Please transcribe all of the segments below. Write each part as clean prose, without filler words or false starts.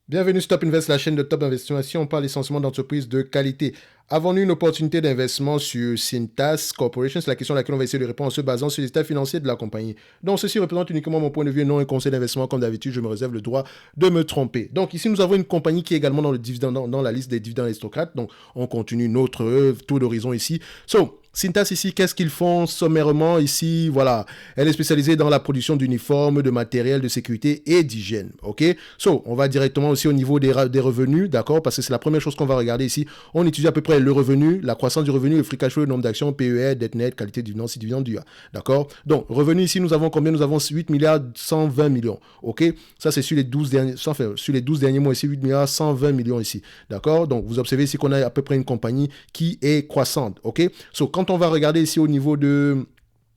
Bienvenue sur Top Invest, la chaîne de Top Investissement. Ici, on parle essentiellement d'entreprises de qualité. Avons-nous une opportunité d'investissement sur Cintas Corporation? C'est la question à laquelle on va essayer de répondre en se basant sur les états financiers de la compagnie. Donc, ceci représente uniquement mon point de vue et non un conseil d'investissement. Comme d'habitude, je me réserve le droit de me tromper. Donc, ici, nous avons une compagnie qui est également dans, dans la liste des dividendes aristocrates. Donc, on continue notre tour d'horizon ici. Cintas ici, qu'est-ce qu'ils font sommairement ici? Voilà, elle est spécialisée dans la production d'uniformes, de matériel de sécurité et d'hygiène. Ok, on va directement aussi au niveau des revenus, d'accord? Parce que c'est la première chose qu'on va regarder ici. On étudie à peu près le revenu, la croissance du revenu, le free cash flow, le nombre d'actions, PER, dette nette, qualité du dividende, si dividende du A. D'accord? Donc, revenu ici, nous avons combien? Nous avons 8 milliards 120 millions. Ok? Ça, c'est sur les 12 derniers, sur les 12 derniers mois ici, 8 milliards 120 millions ici. D'accord? Donc, vous observez ici qu'on a à peu près une compagnie qui est croissante. Ok? Quand on va regarder ici au niveau de...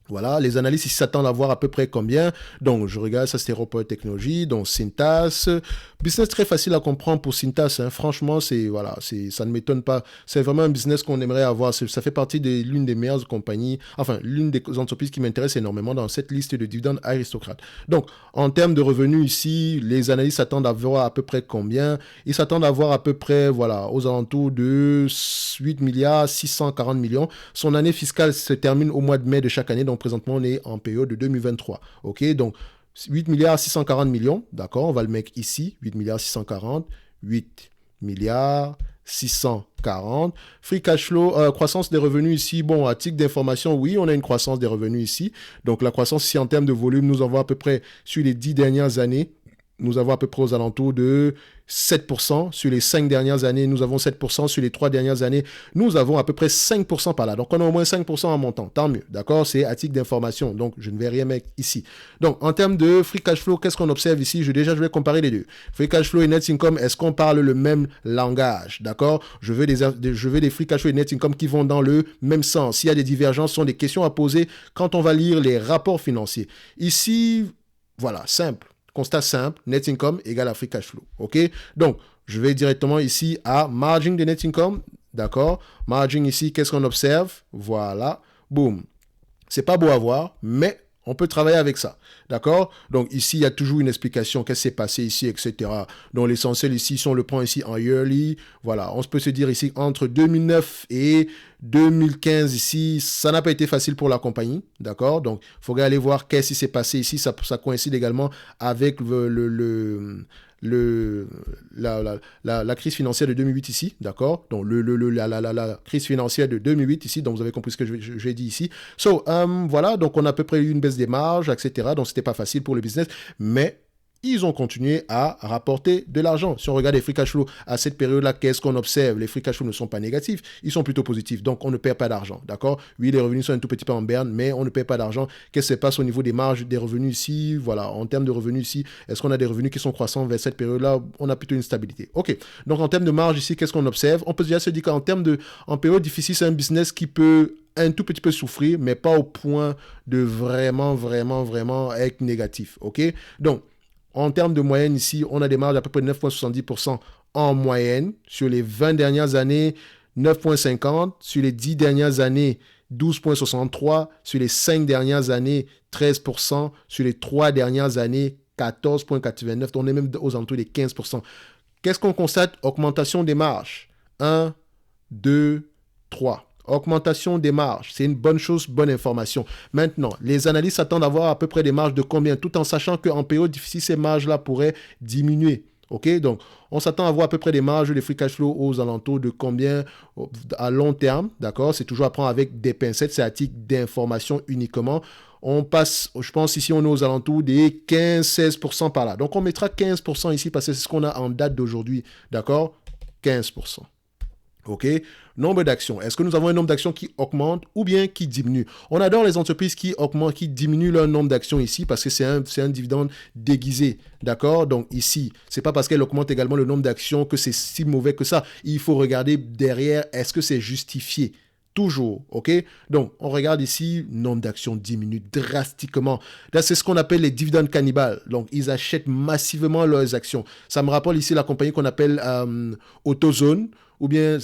Voilà, les analystes ici s'attendent à voir à peu près combien. Donc, je regarde, ça c'était Roper Technologies, donc Cintas. Business très facile à comprendre pour Cintas. Hein. Franchement, voilà, ça ne m'étonne pas. C'est vraiment un business qu'on aimerait avoir. Ça fait partie de l'une des meilleures compagnies, enfin, l'une des entreprises qui m'intéresse énormément dans cette liste de dividendes aristocrates. Donc, en termes de revenus ici, les analystes s'attendent à voir à peu près combien. Ils s'attendent à voir à peu près, voilà, aux alentours de 8 milliards 640 millions. Son année fiscale se termine au mois de mai de chaque année, donc présentement, on est en période de 2023. OK, donc 8 milliards 640 millions. D'accord, on va le mettre ici. 8 milliards 640. 8 milliards 640. Free cash flow, croissance des revenus ici. Bon, à titre d'information, oui, on a une croissance des revenus ici. Donc, la croissance ici en termes de volume, nous avons à peu près sur les 10 dernières années, nous avons à peu près aux alentours de 7%. Sur les 5 dernières années, nous avons 7%. Sur les 3 dernières années, nous avons à peu près 5% par là. Donc, on a au moins 5% en montant. Tant mieux. D'accord? C'est à titre d'information. Donc, je ne vais rien mettre ici. Donc, en termes de free cash flow, qu'est-ce qu'on observe ici? Je vais comparer les deux. Free cash flow et net income, est-ce qu'on parle le même langage? D'accord? Je veux des free cash flow et net income qui vont dans le même sens. S'il y a des divergences, ce sont des questions à poser quand on va lire les rapports financiers. Ici, voilà, simple. Constat simple, net income égale à free cash flow. OK? Donc, je vais directement ici à margin de net income. D'accord? Margin ici, qu'est-ce qu'on observe? Voilà. Boom. C'est pas beau à voir, mais on peut travailler avec ça. D'accord? Donc, ici, il y a toujours une explication. Qu'est-ce qui s'est passé ici, etc. Donc, l'essentiel ici, si on le prend ici en yearly, voilà, on peut se dire ici, entre 2009 et 2015 ici, ça n'a pas été facile pour la compagnie. D'accord? Donc, il faudrait aller voir qu'est-ce qui s'est passé ici. Ça coïncide également avec la crise financière de 2008 ici, d'accord? Donc, la crise financière de 2008 ici, donc vous avez compris ce que j'ai dit ici. Voilà, donc on a à peu près eu une baisse des marges, etc. Donc, c'était pas facile pour le business, mais ils ont continué à rapporter de l'argent. Si on regarde les free cash flow à cette période-là, qu'est-ce qu'on observe? Les free cash flow ne sont pas négatifs, ils sont plutôt positifs. Donc, on ne perd pas d'argent, d'accord? Oui, les revenus sont un tout petit peu en berne, mais on ne perd pas d'argent. Qu'est-ce qui se passe au niveau des marges des revenus ici? Voilà, en termes de revenus ici, est-ce qu'on a des revenus qui sont croissants vers cette période-là? On a plutôt une stabilité. OK. Donc, en termes de marge ici, qu'est-ce qu'on observe? On peut déjà se dire qu'en termes en période difficile, c'est un business qui peut un tout petit peu souffrir, mais pas au point de vraiment être négatif. OK? Donc, en termes de moyenne ici, on a des marges d'à peu près 9,70% en moyenne. Sur les 20 dernières années, 9,50%. Sur les 10 dernières années, 12,63%. Sur les 5 dernières années, 13%. Sur les 3 dernières années, 14,89%. On est même aux alentours des 15%. Qu'est-ce qu'on constate? Augmentation des marges. 1, 2, 3. Augmentation des marges, c'est une bonne chose, bonne information. Maintenant, les analystes s'attendent à avoir à peu près des marges de combien, tout en sachant qu'en période difficile, ces marges-là pourraient diminuer. OK, donc on s'attend à avoir à peu près des marges de free cash flow aux alentours de combien à long terme, d'accord? C'est toujours à prendre avec des pincettes, c'est à titre d'information uniquement. On passe, je pense ici, on est aux alentours des 15-16% par là. Donc on mettra 15% ici parce que c'est ce qu'on a en date d'aujourd'hui, d'accord? 15%. OK? Nombre d'actions. Est-ce que nous avons un nombre d'actions qui augmente ou bien qui diminue? On adore les entreprises qui augmentent, qui diminuent leur nombre d'actions ici parce que c'est un dividende déguisé. D'accord? Donc ici, c'est pas parce qu'elle augmente également le nombre d'actions que c'est si mauvais que ça. Il faut regarder derrière, est-ce que c'est justifié? Toujours, OK? Donc, on regarde ici, nombre d'actions diminue drastiquement. Là, c'est ce qu'on appelle les dividendes cannibales. Donc, ils achètent massivement leurs actions. Ça me rappelle ici la compagnie qu'on appelle AutoZone, ou bien,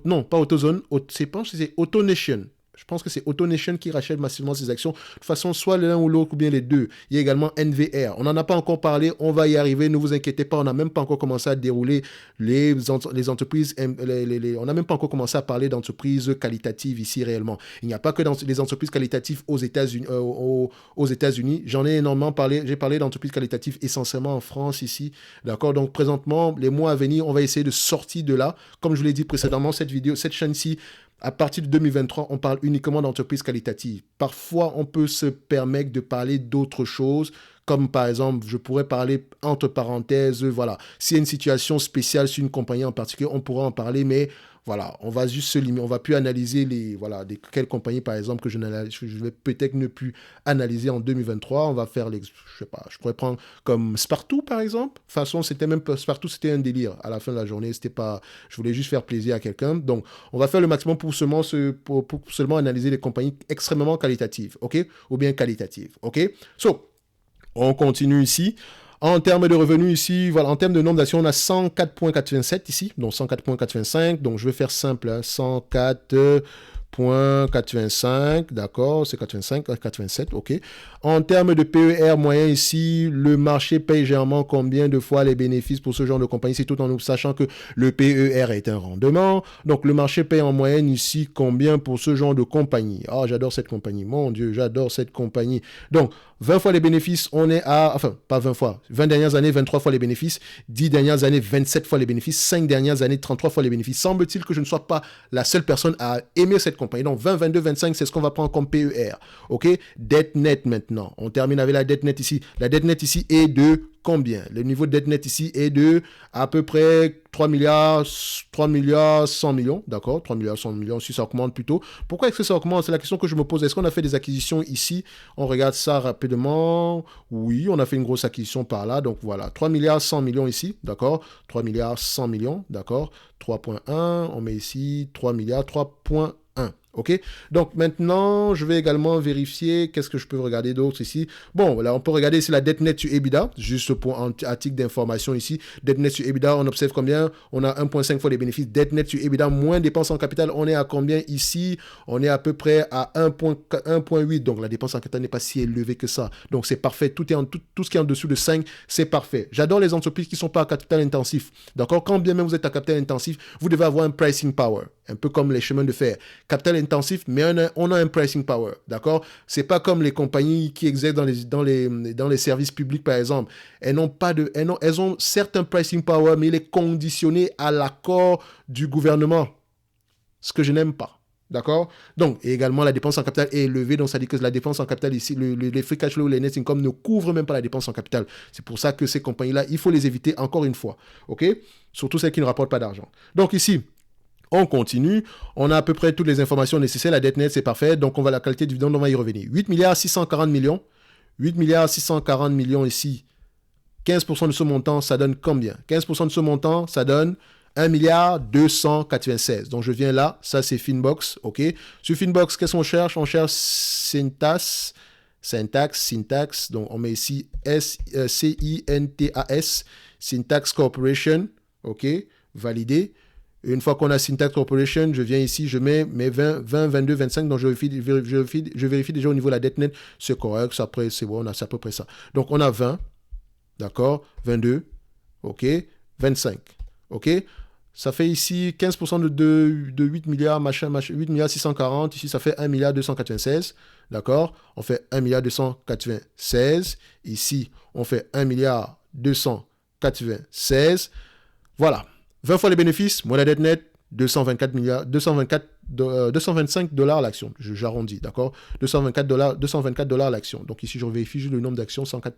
non, pas AutoZone, je pense que c'est AutoNation. Je pense que c'est AutoNation qui rachète massivement ces actions. De toute façon, soit l'un ou l'autre ou bien les deux. Il y a également NVR. On n'en a pas encore parlé, on va y arriver, ne vous inquiétez pas, on n'a même pas encore commencé à dérouler les entreprises, on n'a même pas encore commencé à parler d'entreprises qualitatives ici réellement. Il n'y a pas que les entreprises qualitatives aux États-Unis. J'en ai énormément parlé, j'ai parlé d'entreprises qualitatives essentiellement en France ici. D'accord? Donc présentement, les mois à venir, on va essayer de sortir de là. Comme je vous l'ai dit précédemment, cette chaîne-ci, à partir de 2023, on parle uniquement d'entreprises qualitatives. Parfois, on peut se permettre de parler d'autres choses, comme par exemple, je pourrais parler entre parenthèses, voilà. S'il y a une situation spéciale sur une compagnie en particulier, on pourra en parler, mais voilà, on va juste se limiter, on va plus analyser quelles compagnies par exemple que je vais peut-être ne plus analyser en 2023. On va faire je sais pas, je pourrais prendre comme Spartoo par exemple. De toute façon, Spartoo, c'était un délire à la fin de la journée. C'était pas, je voulais juste faire plaisir à quelqu'un. Donc, on va faire le maximum pour seulement analyser les compagnies extrêmement qualitatives, ok, ou bien qualitatives, ok. On continue ici. En termes de revenus ici, voilà, en termes de nombre d'actions, on a 104,87 ici, donc 104,85. Donc je vais faire simple, hein, 104,85, d'accord, c'est 85, 87, ok. En termes de PER moyen ici, le marché paye généralement combien de fois les bénéfices pour ce genre de compagnie, c'est tout en nous sachant que le PER est un rendement. Donc le marché paye en moyenne ici combien pour ce genre de compagnie. Ah, j'adore cette compagnie, mon Dieu, j'adore cette compagnie. Donc 20 fois les bénéfices, on est à, enfin, pas 20 fois, 20 dernières années, 23 fois les bénéfices, 10 dernières années, 27 fois les bénéfices, 5 dernières années, 33 fois les bénéfices. Semble-t-il que je ne sois pas la seule personne à aimer cette compagnie. Donc 20, 22, 25, c'est ce qu'on va prendre comme PER. OK? Dette nette maintenant. On termine avec la dette nette ici. La dette nette ici est de combien? Le niveau de dette nette ici est de à peu près 3 milliards 100 millions, d'accord? 3 milliards 100 millions, si ça augmente plutôt. Pourquoi est-ce que ça augmente? C'est la question que je me pose. Est-ce qu'on a fait des acquisitions ici? On regarde ça rapidement. Oui, on a fait une grosse acquisition par là. Donc voilà, 3 milliards 100 millions ici, d'accord? 3 milliards 100 millions, d'accord? 3.1, on met ici 3 milliards 3.1. OK? Donc maintenant, je vais également vérifier qu'est-ce que je peux regarder d'autre ici. Bon, voilà, on peut regarder ici la dette nette sur EBITDA, juste pour un titre d'information ici. Dette nette sur EBITDA, on observe combien? On a 1.5 fois les bénéfices. Dette nette sur EBITDA, moins dépenses en capital, on est à combien ici? On est à peu près à 1.8. Donc la dépense en capital n'est pas si élevée que ça. Donc c'est parfait. Tout ce qui est en dessous de 5, c'est parfait. J'adore les entreprises qui ne sont pas à capital intensif. D'accord? Quand bien même vous êtes à capital intensif, vous devez avoir un pricing power. Un peu comme les chemins de fer. Capital intensif, mais on a un pricing power, d'accord? C'est pas comme les compagnies qui exercent dans les services publics, par exemple. Elles ont certains pricing power, mais il est conditionné à l'accord du gouvernement. Ce que je n'aime pas. D'accord? Donc, et également, la dépense en capital est élevée. Donc, ça dit que la dépense en capital ici, les free cash flow, les net income ne couvrent même pas la dépense en capital. C'est pour ça que ces compagnies-là, il faut les éviter encore une fois. OK? Surtout celles qui ne rapportent pas d'argent. Donc, ici, on continue. On a à peu près toutes les informations nécessaires. La dette nette, c'est parfait. Donc, on va la qualité du dividende, on va y revenir. 8 milliards 640 millions. 8 milliards 640 millions ici. 15% de ce montant, ça donne combien? 15% de ce montant, ça donne 1 milliard 296. Donc, je viens là. Ça, c'est Finbox. OK. Sur Finbox, qu'est-ce qu'on cherche? On cherche Syntax. Donc, on met ici Cintas. Syntax Corporation. OK. Validé. Une fois qu'on a Syntax Corporation, je viens ici, je mets mes 20, 22, 25, donc je vérifie déjà au niveau de la dette nette, c'est correct, après c'est bon, c'est à peu près ça. Donc on a 20, d'accord, 22, ok, 25, ok. Ça fait ici 15% de 8 milliards, 8 milliards 640, ici ça fait 1 milliard 296, d'accord. On fait 1 milliard 296, ici on fait 1 milliard 296, voilà. 20 fois les bénéfices, moins la dette nette, 225 $ l'action. J'arrondis, d'accord? 224 $ l'action. Donc ici, je vérifie juste le nombre d'actions, 104.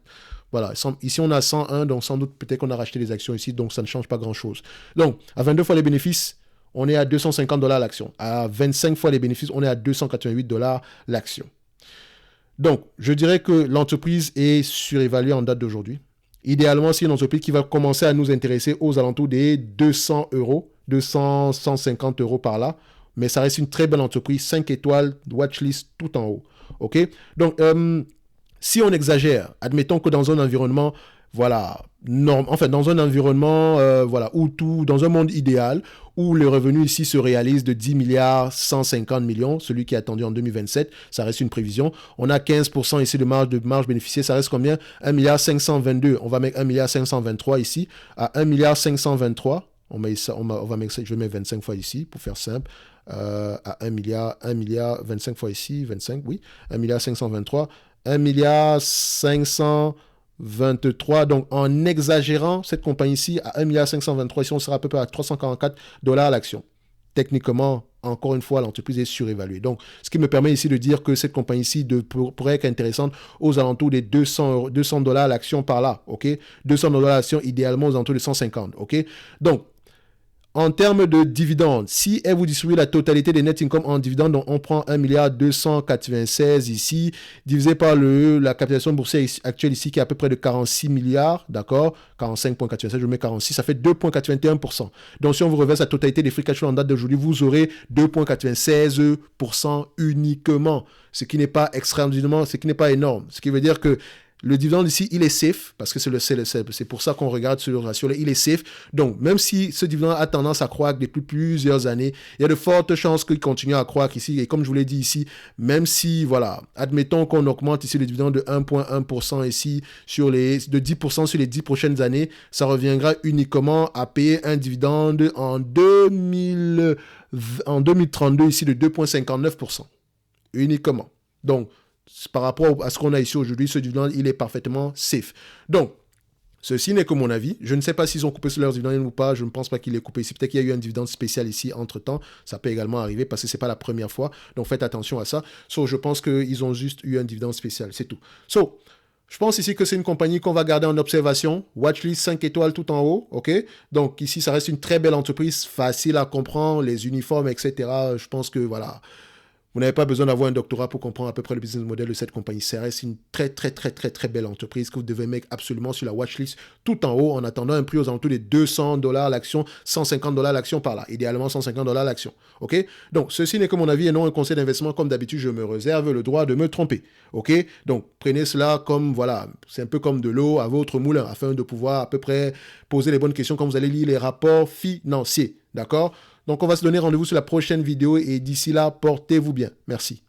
Voilà, ici on a 101, donc sans doute peut-être qu'on a racheté des actions ici, donc ça ne change pas grand-chose. Donc, à 22 fois les bénéfices, on est à 250 $ l'action. À 25 fois les bénéfices, on est à 288 $ l'action. Donc, je dirais que l'entreprise est surévaluée en date d'aujourd'hui. Idéalement, c'est une entreprise qui va commencer à nous intéresser aux alentours des 200 euros, 200, 150 euros par là. Mais ça reste une très belle entreprise, 5 étoiles, watchlist tout en haut. OK? Donc, si on exagère, admettons que dans un environnement, voilà, dans un environnement, voilà, dans un monde idéal, où le revenu ici se réalise de 10 milliards 150 millions, celui qui est attendu en 2027, ça reste une prévision. On a 15% ici de marge bénéficiaire, ça reste combien? 1 milliard 522, on va mettre 1 milliard 523 ici, à 1 milliard 523, on va mettre ça, je vais mettre 25 fois ici pour faire simple, à 1 milliard 25 fois ici, 25, oui, 1 milliard 523, 1 milliard 523, donc en exagérant cette compagnie-ci à 1 milliard 523, ici on sera à peu près à 344 dollars l'action. Techniquement, encore une fois, l'entreprise est surévaluée. Donc, ce qui me permet ici de dire que cette compagnie-ci pourrait être intéressante aux alentours des 200 dollars l'action par là, ok? 200 dollars l'action, idéalement aux alentours de 150, ok? Donc, en termes de dividendes, si elle vous distribue la totalité des net income en dividendes, donc on prend 1 milliard 296 ici, divisé par la capitalisation boursière actuelle ici, qui est à peu près de 46 milliards, d'accord, 45,87, je mets 46, ça fait 2,81%. Donc si on vous reverse la totalité des free cash flow en date d'aujourd'hui, vous aurez 2,96% uniquement, ce qui n'est pas extrêmement, ce qui n'est pas énorme, ce qui veut dire que le dividende ici, il est safe, parce que c'est pour ça qu'on regarde sur le ratio-là, il est safe. Donc, même si ce dividende a tendance à croître depuis plusieurs années, il y a de fortes chances qu'il continue à croître ici. Et comme je vous l'ai dit ici, même si, voilà, admettons qu'on augmente ici le dividende de 1,1% ici, de 10% sur les 10 prochaines années, ça reviendra uniquement à payer un dividende en 2032 ici de 2,59%. Uniquement. Donc, par rapport à ce qu'on a ici aujourd'hui, ce dividende, il est parfaitement safe. Donc, ceci n'est que mon avis. Je ne sais pas s'ils ont coupé leur dividende ou pas. Je ne pense pas qu'il est coupé ici. Peut-être qu'il y a eu un dividende spécial ici entre-temps. Ça peut également arriver parce que ce n'est pas la première fois. Donc, faites attention à ça. Je pense qu'ils ont juste eu un dividende spécial. C'est tout. Je pense ici que c'est une compagnie qu'on va garder en observation. Watchlist 5 étoiles tout en haut. OK? Donc, ici, ça reste une très belle entreprise. Facile à comprendre. Les uniformes, etc. Je pense que, voilà. Vous n'avez pas besoin d'avoir un doctorat pour comprendre à peu près le business model de cette compagnie. Ça reste une très belle entreprise que vous devez mettre absolument sur la watchlist tout en haut en attendant un prix aux alentours des 200 dollars l'action, 150 dollars l'action par là. Idéalement 150 dollars l'action. OK? Donc, ceci n'est que mon avis et non un conseil d'investissement. Comme d'habitude, je me réserve le droit de me tromper. OK? Donc, prenez cela comme, voilà, c'est un peu comme de l'eau à votre moulin afin de pouvoir à peu près poser les bonnes questions quand vous allez lire les rapports financiers. D'accord? Donc, on va se donner rendez-vous sur la prochaine vidéo et d'ici là, portez-vous bien. Merci.